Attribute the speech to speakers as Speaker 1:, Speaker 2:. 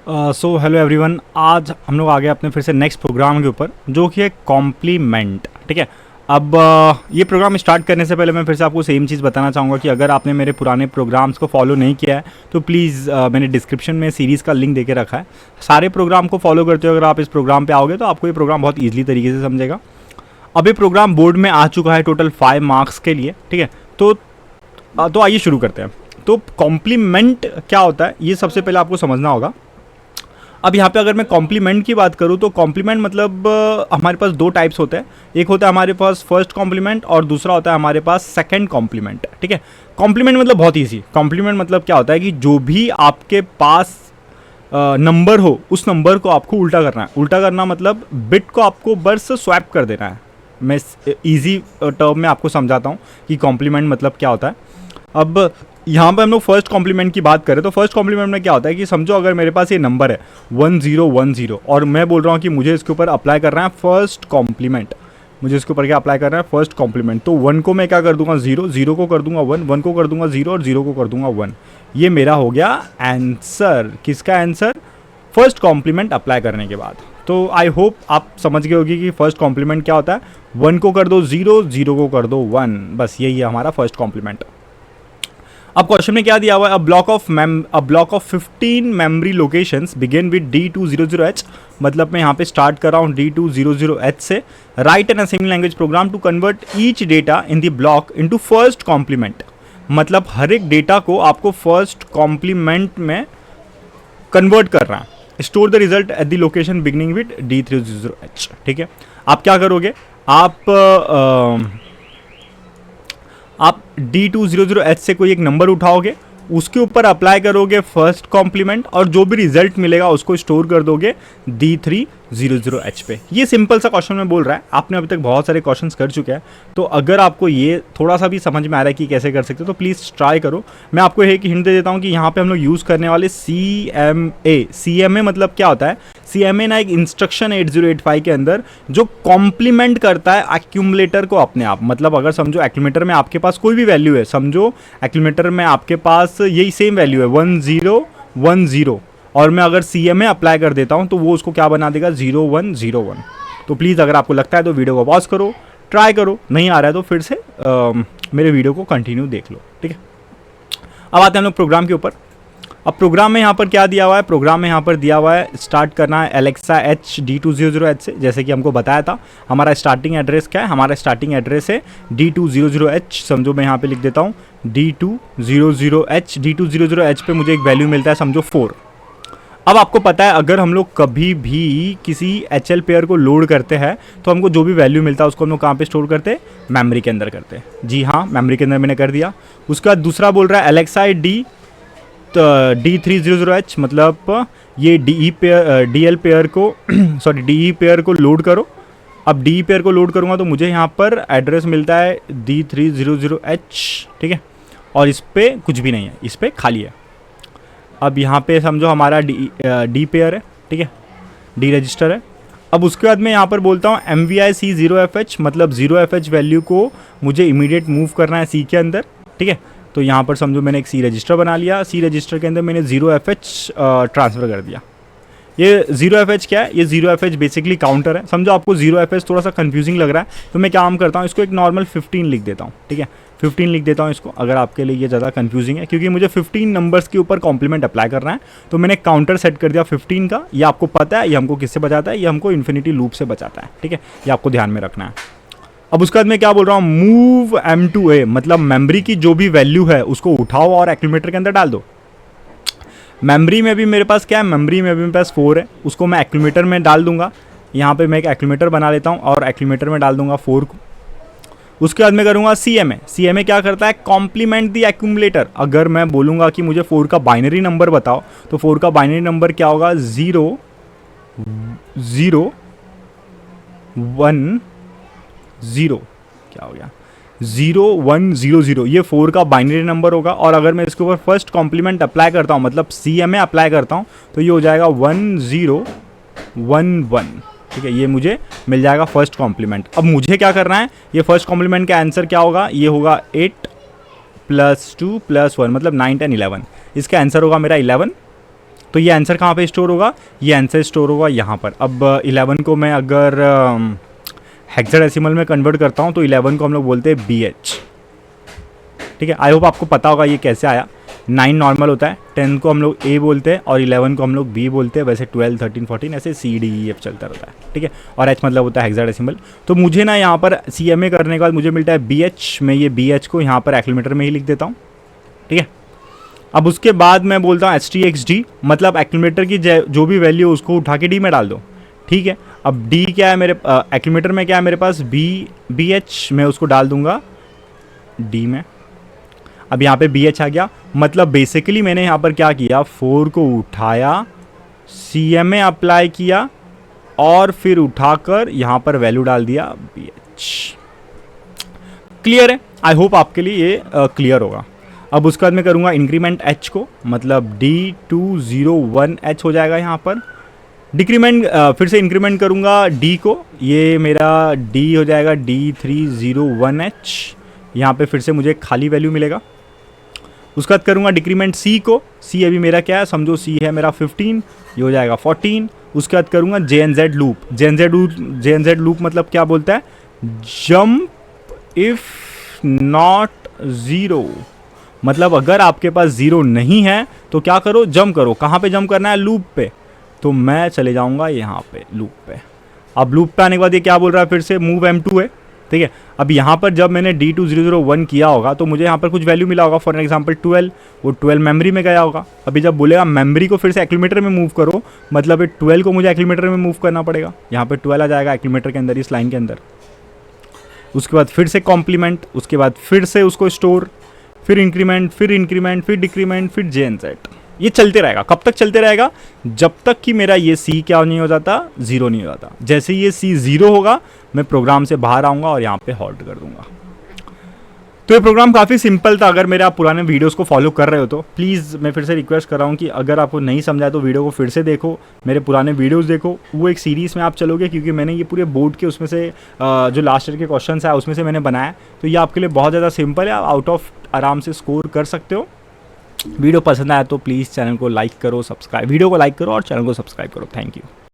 Speaker 1: So hello everyone. आज हम लोग आ गए अपने फिर से नेक्स्ट प्रोग्राम के ऊपर, जो कि है कॉम्प्लीमेंट। ठीक है। अब ये प्रोग्राम स्टार्ट करने से पहले मैं फिर से आपको सेम चीज़ बताना चाहूँगा कि अगर आपने मेरे पुराने प्रोग्राम्स को फॉलो नहीं किया है तो प्लीज़ मैंने डिस्क्रिप्शन में सीरीज़ का लिंक देके रखा है। सारे प्रोग्राम को फॉलो करते हुए अगर आप इस प्रोग्राम पे आओगे तो आपको ये प्रोग्राम बहुत ईजिली तरीके से समझेगा। अब ये प्रोग्राम बोर्ड में आ चुका है टोटल 5 मार्क्स के लिए। ठीक है। तो आइए शुरू करते हैं। तो कॉम्प्लीमेंट क्या होता है ये सबसे पहले आपको समझना होगा। अब यहाँ पे अगर मैं कॉम्प्लीमेंट की बात करूँ तो कॉम्प्लीमेंट मतलब हमारे पास दो टाइप्स होते हैं। एक होता है हमारे पास फर्स्ट कॉम्प्लीमेंट और दूसरा होता है हमारे पास सेकंड कॉम्प्लीमेंट। ठीक है। कॉम्प्लीमेंट मतलब बहुत ईजी। कॉम्प्लीमेंट मतलब क्या होता है कि जो भी आपके पास नंबर हो उस नंबर को आपको उल्टा करना है। उल्टा करना मतलब बिट को आपको बस स्वैप कर देना है। मैं ईजी टर्म में आपको समझाता हूँ कि कॉम्प्लीमेंट मतलब क्या होता है। अब यहाँ पे हम लोग फर्स्ट कॉम्प्लीमेंट की बात करें तो फर्स्ट कॉम्प्लीमेंट में क्या होता है कि समझो अगर मेरे पास ये नंबर है 1010 और मैं बोल रहा हूँ कि मुझे इसके ऊपर अप्लाई करना है फर्स्ट कॉम्प्लीमेंट। मुझे इसके ऊपर क्या अप्लाई करना है? First complement. तो 1 को मैं क्या कर दूंगा? 0, 0 को कर दूंगा 1, 1 को कर दूंगा 0 और 0 को कर दूंगा 1। ये मेरा हो गया आंसर। किसका आंसर? फर्स्ट कॉम्प्लीमेंट अप्लाई करने के बाद। तो आई होप आप समझ गए होगी कि फर्स्ट कॉम्प्लीमेंट क्या होता है। 1 को कर दो 0, 0 को कर दो 1, बस यही है हमारा फर्स्ट कॉम्प्लीमेंट। अब क्वेश्चन में क्या दिया हुआ है? A block of 15 memory locations begin with D200H। मतलब मैं यहाँ पे स्टार्ट कर रहा हूँ D200H से। Write an assembly language program to convert each data in the block into first complement. मतलब हर एक डेटा को आपको फर्स्ट कॉम्प्लीमेंट में कन्वर्ट करना है। Store the result at the location beginning with D300H। ठीक है। आप क्या करोगे? आप D200H से कोई एक नंबर उठाओगे, उसके ऊपर अप्लाई करोगे फर्स्ट कॉम्प्लीमेंट और जो भी रिजल्ट मिलेगा उसको स्टोर कर दोगे D300H पे। ये सिंपल सा क्वेश्चन में बोल रहा है। आपने अभी तक बहुत सारे क्वेश्चंस कर चुके हैं, तो अगर आपको ये थोड़ा सा भी समझ में आ रहा है कि कैसे कर सकते हो तो प्लीज़ ट्राई करो। मैं आपको एक हिंट दे देता हूँ कि यहाँ पे हम लोग यूज़ करने वाले CMA मतलब क्या होता है? CMA ना एक इंस्ट्रक्शन 8085 के अंदर जो कॉम्प्लीमेंट करता है एक्यूमुलेटर को अपने आप। मतलब अगर समझो एक्यूमुलेटर में आपके पास कोई भी वैल्यू है, समझो एक्यूमुलेटर में आपके पास यही सेम वैल्यू है 1010 और मैं अगर CMA अप्लाई कर देता हूँ तो वो उसको क्या बना देगा? 0101। तो प्लीज़ अगर आपको लगता है तो वीडियो को पॉज करो, ट्राई करो, नहीं आ रहा है तो फिर से मेरे वीडियो को कंटिन्यू देख लो। ठीक है। अब आते हैं हम लोग प्रोग्राम के ऊपर। अब प्रोग्राम में यहाँ पर क्या दिया हुआ है? प्रोग्राम में यहाँ पर दिया हुआ है स्टार्ट करना है एलेक्सा H D200H से। जैसे कि हमको बताया था हमारा स्टार्टिंग एड्रेस क्या है? हमारा स्टार्टिंग एड्रेस है D200H। समझो मैं यहाँ पे लिख देता हूँ D200H। D200H पे मुझे एक वैल्यू मिलता है, समझो 4। अब आपको पता है अगर हम लोग कभी भी किसी HL पेयर को लोड करते हैं तो हमको जो भी वैल्यू मिलता है उसको हम लोग कहाँ पे स्टोर करते हैं? मेमोरी के अंदर करते हैं। जी हाँ, मेमोरी के अंदर मैंने कर दिया। उसके बाद दूसरा बोल रहा है एलेक्सा D300H मतलब ये DL पेयर को सॉरी DE पेयर को लोड करो। अब DE पेयर को लोड करूँगा तो मुझे यहाँ पर एड्रेस मिलता है D300H। ठीक है। और इस पर कुछ भी नहीं है, इस पर खाली है। अब यहाँ पे समझो हमारा D पेयर है। ठीक है, D रजिस्टर है। अब उसके बाद मैं यहाँ पर बोलता हूँ MVI C0FH मतलब 0FH वैल्यू को मुझे इमीडिएट मूव करना है C के अंदर। ठीक है। तो यहाँ पर समझो मैंने एक C रजिस्टर बना लिया। C रजिस्टर के अंदर मैंने 0FH ट्रांसफ़र कर दिया। ये 0FH क्या है? ये 0FH बेसिकली काउंटर है। समझो आपको 0FH थोड़ा सा कंफ्यूजिंग लग रहा है तो मैं क्या काम करता हूँ, इसको एक नॉर्मल 15 लिख देता हूँ। ठीक है, 15 लिख देता हूँ इसको। अगर आपके लिए ये ज़्यादा कंफ्यूजिंग है क्योंकि मुझे 15 नंबर्स के ऊपर कॉम्प्लीमेंट अप्लाई करना है तो मैंने काउंटर सेट कर दिया 15 का। ये आपको पता है ये हमको किससे बचाता है? ये हमको इन्फिनिटी लूप से बचाता है। ठीक है, ये आपको ध्यान में रखना है। अब उसके बाद मैं क्या बोल रहा हूँ? मूव M2A मतलब मेमोरी की जो भी वैल्यू है उसको उठाओ और एक्यूमुलेटर के अंदर डाल दो। मेमोरी में भी मेरे पास क्या है? मेमोरी में भी मेरे पास 4 है, उसको मैं एक्यूमुलेटर में डाल दूंगा। यहाँ पे मैं एक एक्यूमुलेटर बना लेता हूँ और एक्यूमुलेटर में डाल दूंगा 4 को। उसके बाद मैं करूँगा CMA। CMA क्या करता है? Complement the accumulator. अगर मैं बोलूँगा कि मुझे 4 का बाइनरी नंबर बताओ तो 4 का बाइनरी नंबर क्या होगा? 0 0 1 0। क्या हो गया? 0 1 0 0। ये 4 का बाइनरी नंबर होगा। और अगर मैं इसके ऊपर फर्स्ट कॉम्प्लीमेंट अप्लाई करता हूँ मतलब CMA अप्लाई करता हूँ तो ये हो जाएगा 1 0 1 1। ठीक है, ये मुझे मिल जाएगा फर्स्ट कॉम्प्लीमेंट। अब मुझे क्या करना है? ये फर्स्ट कॉम्प्लीमेंट का आंसर क्या होगा? ये होगा 8 + 2 + 1 मतलब 9 10 11। इसका आंसर होगा मेरा 11। तो ये आंसर कहाँ पे स्टोर होगा, ये आंसर स्टोर होगा यहाँ पर। अब 11 को मैं अगर हेक्साडेसिमल में कन्वर्ट करता हूँ तो 11 को हम लोग बोलते हैं BH, ठीक है। आई होप आपको पता होगा ये कैसे आया। 9 नॉर्मल होता है, 10 को हम लोग A बोलते हैं और 11 को हम लोग B बोलते हैं। वैसे 12, 13, 14 ऐसे CDEF चलता रहता है, ठीक है। और H मतलब होता है हेक्साडेसिमल। तो मुझे ना यहाँ पर CMA करने के बाद मुझे मिलता है BH। मैं ये BH को यहाँ पर एक्सीलेटर में ही लिख देता हूँ, ठीक है। अब उसके बाद मैं बोलता हूँ HTXD, मतलब एक्सीलेटर की जो भी वैल्यू है उसको उठा के D में डाल दो, ठीक है। अब D क्या है मेरे एक्सीलेटर में, क्या है मेरे पास BH, मैं उसको डाल दूंगा D में। अब यहाँ पे BH आ गया, मतलब बेसिकली मैंने यहाँ पर क्या किया, 4 को उठाया, CMA अप्लाई किया और फिर उठाकर यहाँ पर वैल्यू डाल दिया BH। क्लियर है? आई होप आपके लिए ये क्लियर होगा। अब उसके बाद मैं करूँगा इंक्रीमेंट H को, मतलब D201H हो जाएगा यहाँ पर। डिक्रीमेंट फिर से इंक्रीमेंट करूँगा D को, ये मेरा D हो जाएगा D301H। यहाँ पे फिर से मुझे खाली वैल्यू मिलेगा। उसके बाद करूँगा डिक्रीमेंट C को, C अभी मेरा क्या है, समझो C है मेरा 15, ये हो जाएगा 14। उसके बाद करूँगा JNZ लूप। JNZ लूप मतलब क्या बोलता है, जंप इफ नॉट ज़ीरो, मतलब अगर आपके पास ज़ीरो नहीं है तो क्या करो, जंप करो। कहाँ पे जंप करना है, लूप पे। तो मैं चले जाऊँगा यहाँ पे लूप पे। अब लूप पे आने के बाद ये क्या बोल रहा है, फिर से मूव M2 है, ठीक है। अब यहाँ पर जब मैंने D2001 किया होगा तो मुझे यहाँ पर कुछ वैल्यू मिला होगा, फॉर एग्जांपल 12, वो 12 मेमोरी में गया होगा। अभी जब बोलेगा मेमोरी को फिर से एक्सीलेटर में मूव करो, मतलब 12 को मुझे एक्सीलेटर में मूव करना पड़ेगा। यहाँ पर 12 आ जाएगा एक्सीलेटर के अंदर, इस लाइन के अंदर। उसके बाद फिर से कॉम्प्लीमेंट, उसके बाद फिर से उसको स्टोर, फिर इंक्रीमेंट, फिर डिक्रीमेंट, फिर JNZ। ये चलते रहेगा। कब तक चलते रहेगा, जब तक कि मेरा ये C क्या नहीं हो जाता, ज़ीरो नहीं हो जाता। जैसे ये C ज़ीरो होगा मैं प्रोग्राम से बाहर आऊँगा और यहाँ पे हॉल्ट कर दूंगा। तो ये प्रोग्राम काफ़ी सिंपल था। अगर मेरे आप पुराने वीडियोस को फॉलो कर रहे हो तो प्लीज़ मैं फिर से रिक्वेस्ट कर रहा हूँ कि अगर आपको नहीं समझा तो वीडियो को फिर से देखो, मेरे पुराने वीडियोस देखो। वो एक सीरीज़ में आप चलोगे, क्योंकि मैंने ये पूरे बोर्ड के उसमें से जो लास्ट ईयर के क्वेश्चन है उसमें से मैंने बनाया। तो ये आपके लिए बहुत ज़्यादा सिंपल है, आप आउट ऑफ आराम से स्कोर कर सकते हो। वीडियो पसंद आया तो प्लीज़ चैनल को लाइक करो, सब्सक्राइब, वीडियो को लाइक करो और चैनल को सब्सक्राइब करो। Thank you.